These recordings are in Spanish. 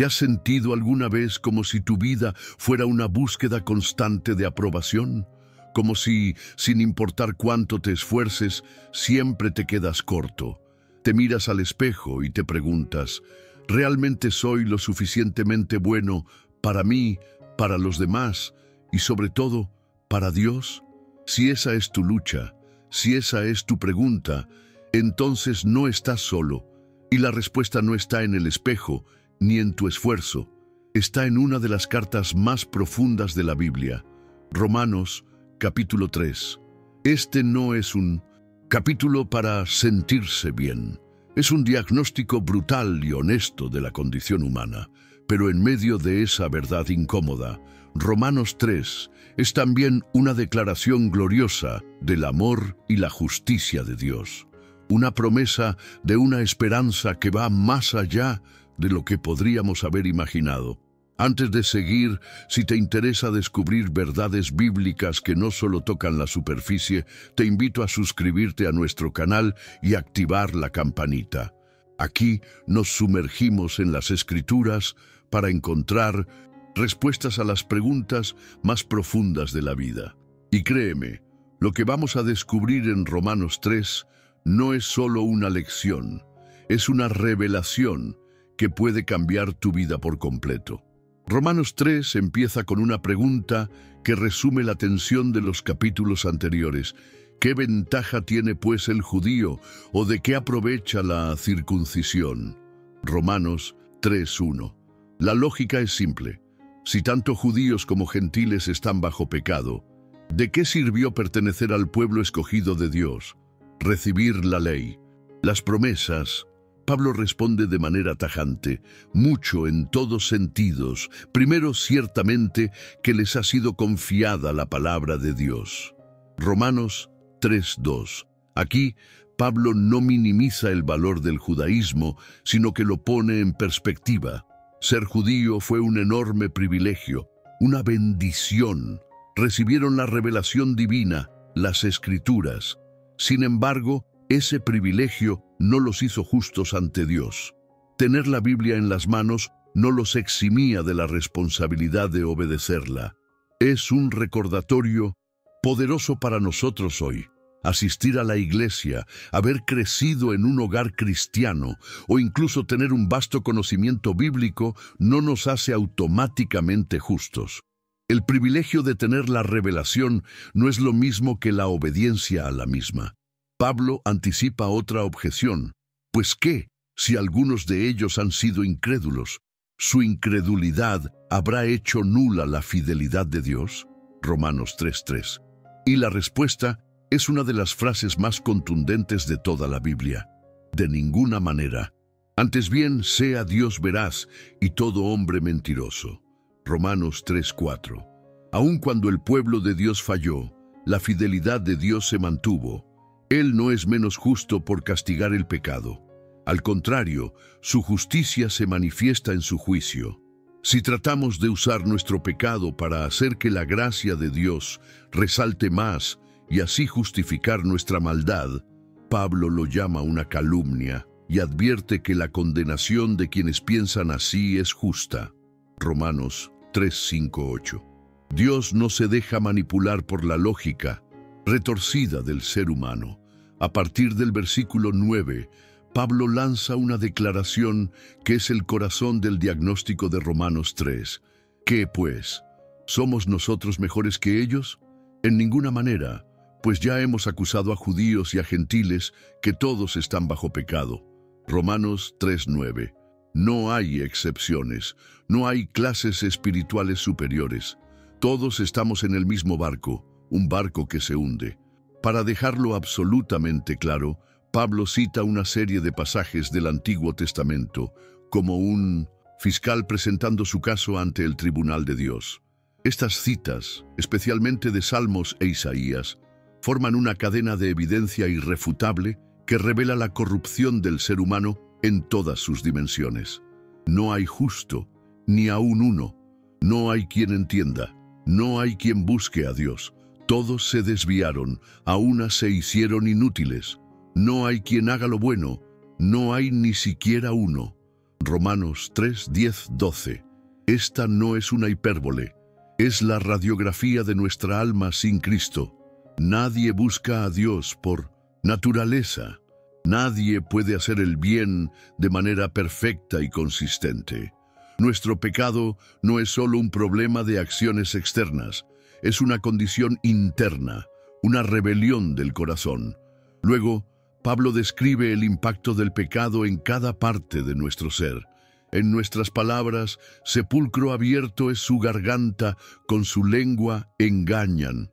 ¿Te has sentido alguna vez como si tu vida fuera una búsqueda constante de aprobación? Como si, sin importar cuánto te esfuerces, siempre te quedas corto. Te miras al espejo y te preguntas, ¿realmente soy lo suficientemente bueno para mí, para los demás y sobre todo, para Dios? Si esa es tu lucha, si esa es tu pregunta, entonces no estás solo. Y la respuesta no está en el espejo, ni en tu esfuerzo. Está en una de las cartas más profundas de la Biblia, Romanos, capítulo 3. Este no es un capítulo para sentirse bien. Es un diagnóstico brutal y honesto de la condición humana. Pero en medio de esa verdad incómoda, Romanos 3 es también una declaración gloriosa del amor y la justicia de Dios. Una promesa de una esperanza que va más allá de lo que podríamos haber imaginado. Antes de seguir, si te interesa descubrir verdades bíblicas que no solo tocan la superficie, te invito a suscribirte a nuestro canal y activar la campanita. Aquí nos sumergimos en las Escrituras para encontrar respuestas a las preguntas más profundas de la vida. Y créeme, lo que vamos a descubrir en Romanos 3 no es solo una lección, es una revelación que puede cambiar tu vida por completo. Romanos 3 empieza con una pregunta que resume la tensión de los capítulos anteriores. ¿Qué ventaja tiene pues el judío o de qué aprovecha la circuncisión? Romanos 3:1. La lógica es simple. Si tanto judíos como gentiles están bajo pecado, ¿de qué sirvió pertenecer al pueblo escogido de Dios? Recibir la ley, las promesas. Pablo responde de manera tajante, mucho en todos sentidos. Primero, ciertamente, que les ha sido confiada la palabra de Dios. Romanos 3:2. Aquí, Pablo no minimiza el valor del judaísmo, sino que lo pone en perspectiva. Ser judío fue un enorme privilegio, una bendición. Recibieron la revelación divina, las Escrituras. Sin embargo, ese privilegio no los hizo justos ante Dios. Tener la Biblia en las manos no los eximía de la responsabilidad de obedecerla. Es un recordatorio poderoso para nosotros hoy. Asistir a la iglesia, haber crecido en un hogar cristiano o incluso tener un vasto conocimiento bíblico no nos hace automáticamente justos. El privilegio de tener la revelación no es lo mismo que la obediencia a la misma. Pablo anticipa otra objeción. ¿Pues qué, si algunos de ellos han sido incrédulos? ¿Su incredulidad habrá hecho nula la fidelidad de Dios? Romanos 3:3. Y la respuesta es una de las frases más contundentes de toda la Biblia. De ninguna manera. Antes bien, sea Dios veraz y todo hombre mentiroso. Romanos 3:4. Aun cuando el pueblo de Dios falló, la fidelidad de Dios se mantuvo. Él no es menos justo por castigar el pecado. Al contrario, su justicia se manifiesta en su juicio. Si tratamos de usar nuestro pecado para hacer que la gracia de Dios resalte más y así justificar nuestra maldad, Pablo lo llama una calumnia y advierte que la condenación de quienes piensan así es justa. Romanos 3:5-8. Dios no se deja manipular por la lógica retorcida del ser humano. A partir del versículo 9, Pablo lanza una declaración que es el corazón del diagnóstico de Romanos 3. ¿Qué, pues? ¿Somos nosotros mejores que ellos? En ninguna manera, pues ya hemos acusado a judíos y a gentiles que todos están bajo pecado. Romanos 3:9. No hay excepciones, no hay clases espirituales superiores. Todos estamos en el mismo barco, un barco que se hunde. Para dejarlo absolutamente claro, Pablo cita una serie de pasajes del Antiguo Testamento como un fiscal presentando su caso ante el tribunal de Dios. Estas citas, especialmente de Salmos e Isaías, forman una cadena de evidencia irrefutable que revela la corrupción del ser humano en todas sus dimensiones. No hay justo, ni aun uno. No hay quien entienda, no hay quien busque a Dios. Todos se desviaron, a una se hicieron inútiles. No hay quien haga lo bueno, no hay ni siquiera uno. Romanos 3, 10, 12. Esta no es una hipérbole, es la radiografía de nuestra alma sin Cristo. Nadie busca a Dios por naturaleza. Nadie puede hacer el bien de manera perfecta y consistente. Nuestro pecado no es solo un problema de acciones externas, es una condición interna, una rebelión del corazón. Luego, Pablo describe el impacto del pecado en cada parte de nuestro ser. En nuestras palabras, sepulcro abierto es su garganta, con su lengua engañan.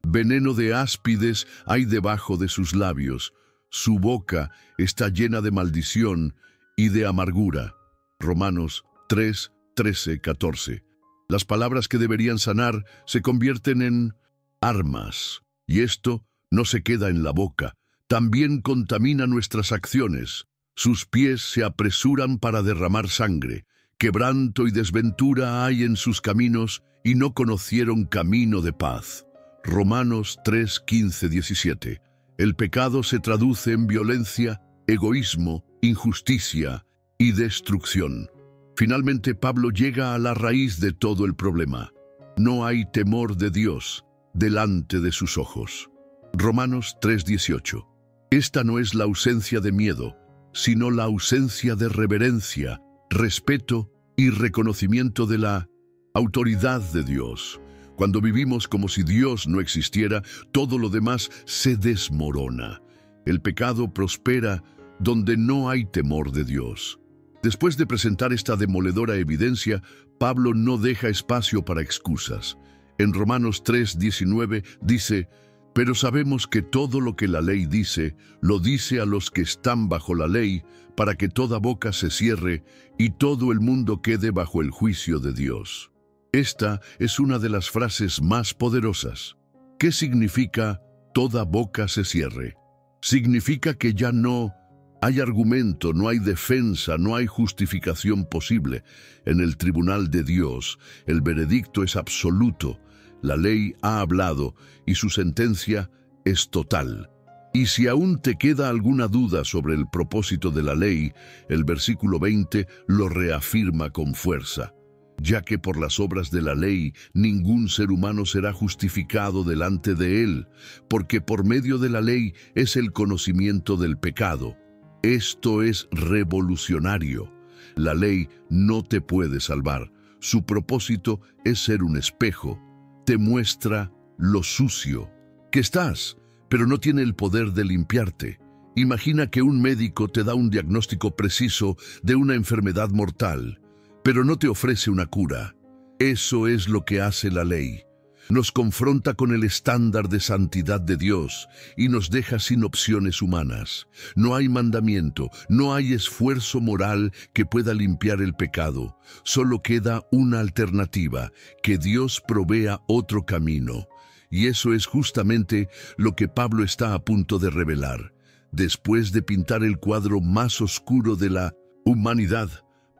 Veneno de áspides hay debajo de sus labios. Su boca está llena de maldición y de amargura. Romanos 3, 13, 14. Las palabras que deberían sanar se convierten en armas. Y esto no se queda en la boca, también contamina nuestras acciones. Sus pies se apresuran para derramar sangre. Quebranto y desventura hay en sus caminos, y no conocieron camino de paz. Romanos 3, 15, 17. El pecado se traduce en violencia, egoísmo, injusticia y destrucción. Finalmente, Pablo llega a la raíz de todo el problema. No hay temor de Dios delante de sus ojos. Romanos 3, 18. Esta no es la ausencia de miedo, sino la ausencia de reverencia, respeto y reconocimiento de la autoridad de Dios. Cuando vivimos como si Dios no existiera, todo lo demás se desmorona. El pecado prospera donde no hay temor de Dios. Después de presentar esta demoledora evidencia, Pablo no deja espacio para excusas. En Romanos 3, 19 dice: pero sabemos que todo lo que la ley dice, lo dice a los que están bajo la ley, para que toda boca se cierre y todo el mundo quede bajo el juicio de Dios. Esta es una de las frases más poderosas. ¿Qué significa toda boca se cierre? Significa que ya no hay argumento, no hay defensa, no hay justificación posible. En el tribunal de Dios, el veredicto es absoluto. La ley ha hablado y su sentencia es total. Y si aún te queda alguna duda sobre el propósito de la ley, el versículo 20 lo reafirma con fuerza. Ya que por las obras de la ley ningún ser humano será justificado delante de él, porque por medio de la ley es el conocimiento del pecado. Esto es revolucionario. La ley no te puede salvar. Su propósito es ser un espejo. Te muestra lo sucio que estás, pero no tiene el poder de limpiarte. Imagina que un médico te da un diagnóstico preciso de una enfermedad mortal, pero no te ofrece una cura. Eso es lo que hace la ley. Nos confronta con el estándar de santidad de Dios y nos deja sin opciones humanas. No hay mandamiento, no hay esfuerzo moral que pueda limpiar el pecado. Solo queda una alternativa: que Dios provea otro camino. Y eso es justamente lo que Pablo está a punto de revelar. Después de pintar el cuadro más oscuro de la humanidad,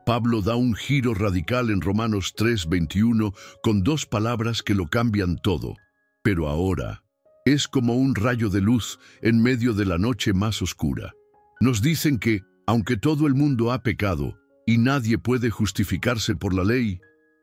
Pablo da un giro radical en Romanos 3:21 con dos palabras que lo cambian todo. Pero ahora es como un rayo de luz en medio de la noche más oscura. Nos dicen que, aunque todo el mundo ha pecado y nadie puede justificarse por la ley,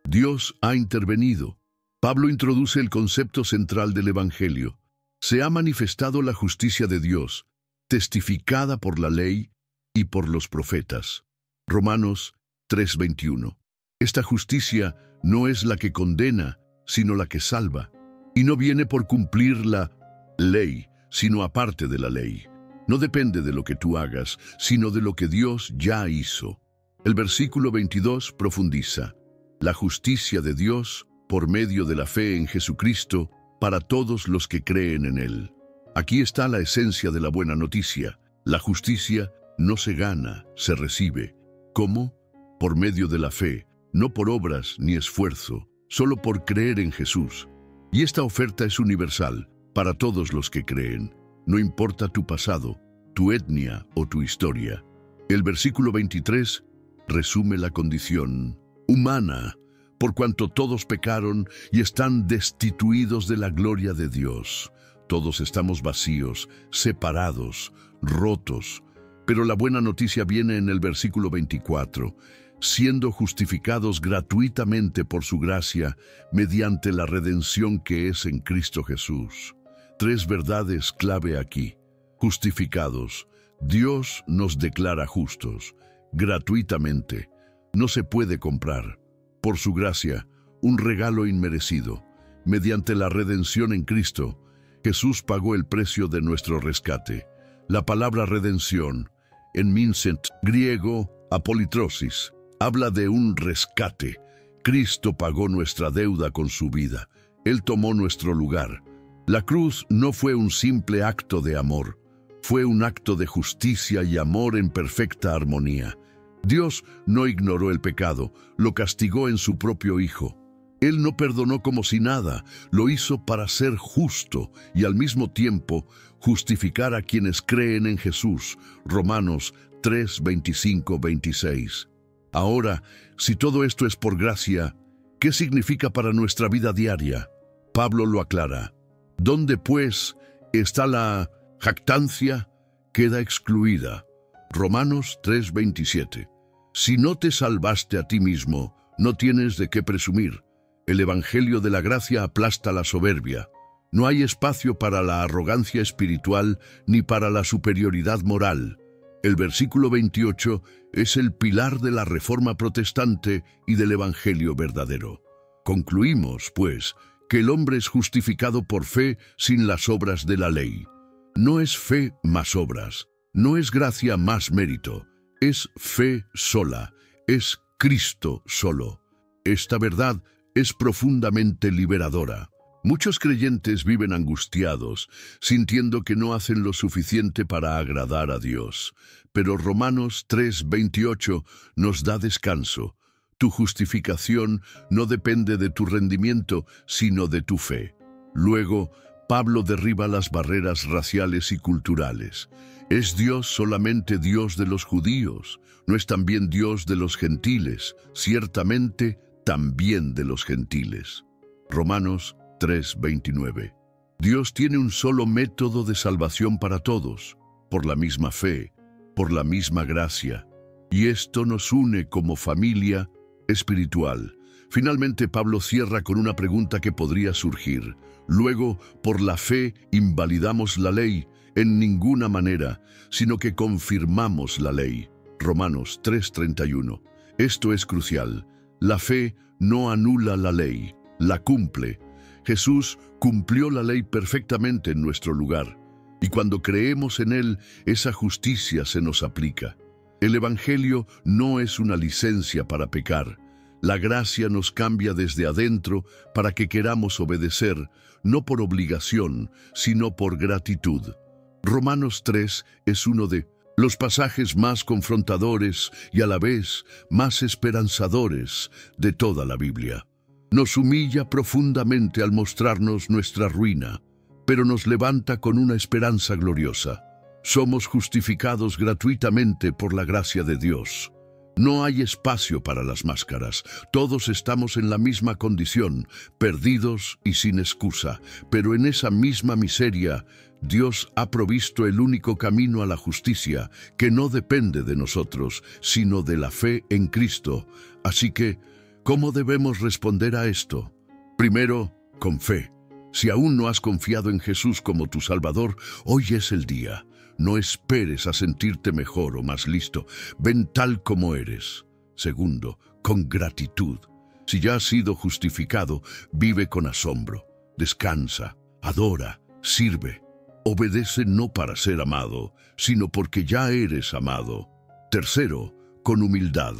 Dios ha intervenido. Pablo introduce el concepto central del Evangelio. Se ha manifestado la justicia de Dios, testificada por la ley y por los profetas. Romanos 3:21. Esta justicia no es la que condena, sino la que salva. Y no viene por cumplir la ley, sino aparte de la ley. No depende de lo que tú hagas, sino de lo que Dios ya hizo. El versículo 22 profundiza: la justicia de Dios por medio de la fe en Jesucristo para todos los que creen en Él. Aquí está la esencia de la buena noticia. La justicia no se gana, se recibe. ¿Cómo? Por medio de la fe, no por obras ni esfuerzo, solo por creer en Jesús. Y esta oferta es universal para todos los que creen. No importa tu pasado, tu etnia o tu historia. El versículo 23 resume la condición humana, por cuanto todos pecaron y están destituidos de la gloria de Dios. Todos estamos vacíos, separados, rotos. Pero la buena noticia viene en el versículo 24, siendo justificados gratuitamente por su gracia mediante la redención que es en Cristo Jesús. Tres verdades clave aquí. Justificados. Dios nos declara justos, gratuitamente. No se puede comprar. Por su gracia, un regalo inmerecido. Mediante la redención en Cristo, Jesús pagó el precio de nuestro rescate. La palabra redención, en Mincent, griego, apolitrosis, habla de un rescate. Cristo pagó nuestra deuda con su vida. Él tomó nuestro lugar. La cruz no fue un simple acto de amor. Fue un acto de justicia y amor en perfecta armonía. Dios no ignoró el pecado, lo castigó en su propio Hijo. Él no perdonó como si nada, lo hizo para ser justo y al mismo tiempo justificar a quienes creen en Jesús. Romanos 3, 25, 26. Ahora, si todo esto es por gracia, ¿qué significa para nuestra vida diaria? Pablo lo aclara. ¿Dónde, pues, está la jactancia? Queda excluida. Romanos 3, 27. Si no te salvaste a ti mismo, no tienes de qué presumir. El Evangelio de la gracia aplasta la soberbia. No hay espacio para la arrogancia espiritual ni para la superioridad moral. El versículo 28 es el pilar de la Reforma protestante y del Evangelio verdadero. Concluimos, pues, que el hombre es justificado por fe sin las obras de la ley. No es fe más obras, no es gracia más mérito, es fe sola, es Cristo solo. Esta verdad es profundamente liberadora. Muchos creyentes viven angustiados, sintiendo que no hacen lo suficiente para agradar a Dios. Pero Romanos 3:28 nos da descanso. Tu justificación no depende de tu rendimiento, sino de tu fe. Luego, Pablo derriba las barreras raciales y culturales. ¿Es Dios solamente Dios de los judíos? ¿No es también Dios de los gentiles? Ciertamente, también de los gentiles. Romanos 3:29. Dios tiene un solo método de salvación para todos, por la misma fe, por la misma gracia. Y esto nos une como familia espiritual. Finalmente, Pablo cierra con una pregunta que podría surgir. Luego, por la fe, invalidamos la ley, en ninguna manera, sino que confirmamos la ley. Romanos 3:31. Esto es crucial. La fe no anula la ley, la cumple. Jesús cumplió la ley perfectamente en nuestro lugar, y cuando creemos en Él, esa justicia se nos aplica. El Evangelio no es una licencia para pecar. La gracia nos cambia desde adentro para que queramos obedecer, no por obligación, sino por gratitud. Romanos 3 es uno de los pasajes más confrontadores y a la vez más esperanzadores de toda la Biblia. Nos humilla profundamente al mostrarnos nuestra ruina, pero nos levanta con una esperanza gloriosa. Somos justificados gratuitamente por la gracia de Dios. No hay espacio para las máscaras. Todos estamos en la misma condición, perdidos y sin excusa. Pero en esa misma miseria, Dios ha provisto el único camino a la justicia, que no depende de nosotros, sino de la fe en Cristo. Así que, ¿cómo debemos responder a esto? Primero, con fe. Si aún no has confiado en Jesús como tu Salvador, hoy es el día. No esperes a sentirte mejor o más listo. Ven tal como eres. Segundo, con gratitud. Si ya has sido justificado, vive con asombro. Descansa, adora, sirve. Obedece no para ser amado, sino porque ya eres amado. Tercero, con humildad.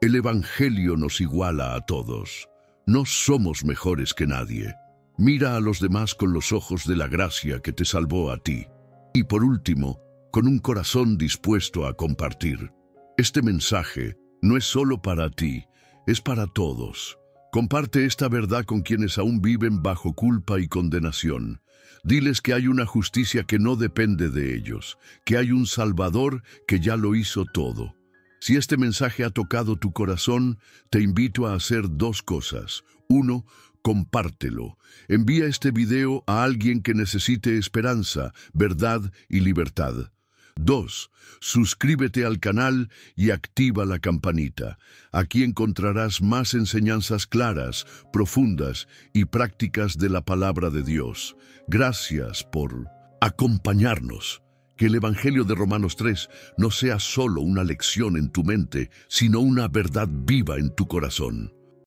El Evangelio nos iguala a todos. No somos mejores que nadie. Mira a los demás con los ojos de la gracia que te salvó a ti. Y por último, con un corazón dispuesto a compartir. Este mensaje no es solo para ti, es para todos. Comparte esta verdad con quienes aún viven bajo culpa y condenación. Diles que hay una justicia que no depende de ellos, que hay un Salvador que ya lo hizo todo. Si este mensaje ha tocado tu corazón, te invito a hacer dos cosas. Uno, compártelo. Envía este video a alguien que necesite esperanza, verdad y libertad. 2. Suscríbete al canal y activa la campanita. Aquí encontrarás más enseñanzas claras, profundas y prácticas de la palabra de Dios. Gracias por acompañarnos. Que el Evangelio de Romanos 3 no sea solo una lección en tu mente, sino una verdad viva en tu corazón.